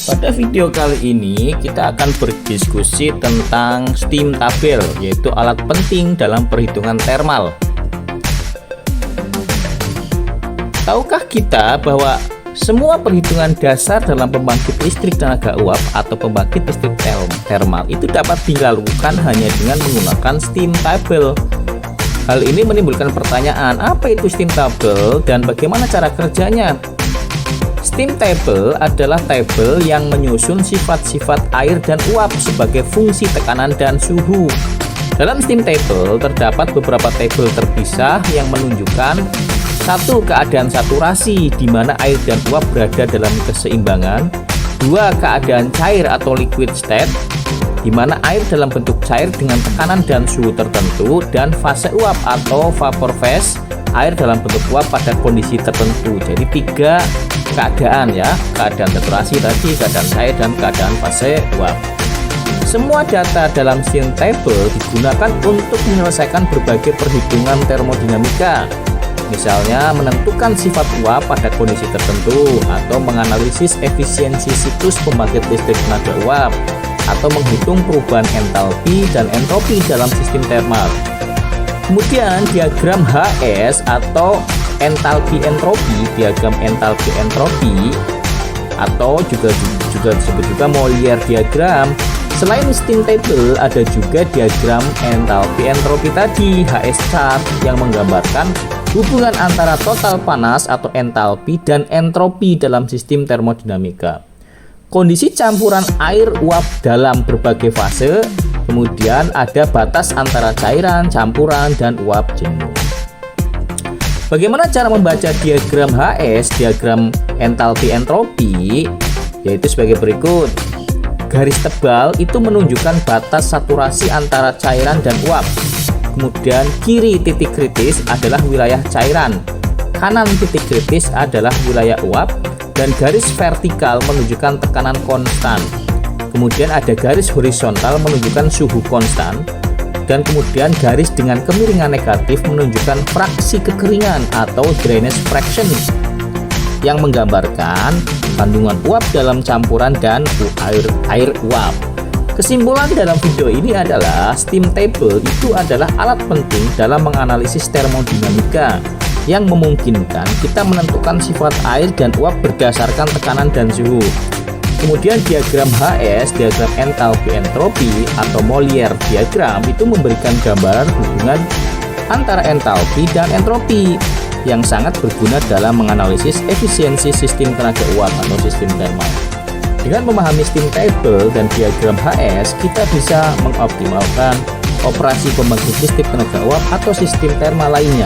Pada video kali ini kita akan berdiskusi tentang steam tabel, yaitu alat penting dalam perhitungan termal. Tahukah kita bahwa semua perhitungan dasar dalam pembangkit listrik tenaga uap atau pembangkit listrik termal itu dapat dilakukan hanya dengan menggunakan steam table. Hal ini menimbulkan pertanyaan, apa itu steam table dan bagaimana cara kerjanya? Steam table adalah tabel yang menyusun sifat-sifat air dan uap sebagai fungsi tekanan dan suhu. Dalam steam table terdapat beberapa tabel terpisah yang menunjukkan satu, keadaan saturasi di mana air dan uap berada dalam keseimbangan. Dua, keadaan cair atau liquid state di mana air dalam bentuk cair dengan tekanan dan suhu tertentu, dan fase uap atau vapor phase, air dalam bentuk uap pada kondisi tertentu. Jadi tiga keadaan ya, keadaan saturasi tadi, keadaan cair, dan keadaan fase uap. Semua data dalam steam table digunakan untuk menyelesaikan berbagai perhitungan termodinamika. Misalnya menentukan sifat uap pada kondisi tertentu, atau menganalisis efisiensi siklus pembangkit listrik tenaga uap, atau menghitung perubahan entalpi dan entropi dalam sistem termal. Kemudian diagram HS atau entalpi entropi, diagram entalpi entropi, atau juga disebut juga Molière diagram. Selain steam table, ada juga diagram entalpi entropi tadi, HS chart, yang menggambarkan hubungan antara total panas atau entalpi dan entropi dalam sistem termodinamika. Kondisi campuran air uap dalam berbagai fase, kemudian ada batas antara cairan, campuran, dan uap jenuh. Bagaimana cara membaca diagram HS, diagram entalpi entropi? Yaitu sebagai berikut. Garis tebal itu menunjukkan batas saturasi antara cairan dan uap. Kemudian kiri titik kritis adalah wilayah cairan, kanan titik kritis adalah wilayah uap, dan garis vertikal menunjukkan tekanan konstan. Kemudian ada garis horizontal menunjukkan suhu konstan, dan kemudian garis dengan kemiringan negatif menunjukkan fraksi kekeringan atau drainage fraction yang menggambarkan kandungan uap dalam campuran dan air uap. Kesimpulan dalam video ini adalah steam table itu adalah alat penting dalam menganalisis termodinamika yang memungkinkan kita menentukan sifat air dan uap berdasarkan tekanan dan suhu. Kemudian diagram HS, diagram entalpi entropi atau Molière diagram, itu memberikan gambaran hubungan antara entalpi dan entropi yang sangat berguna dalam menganalisis efisiensi sistem tenaga uap atau sistem termal. Dengan memahami steam table dan diagram HS, kita bisa mengoptimalkan operasi pembangkit listrik tenaga uap atau sistem termal lainnya.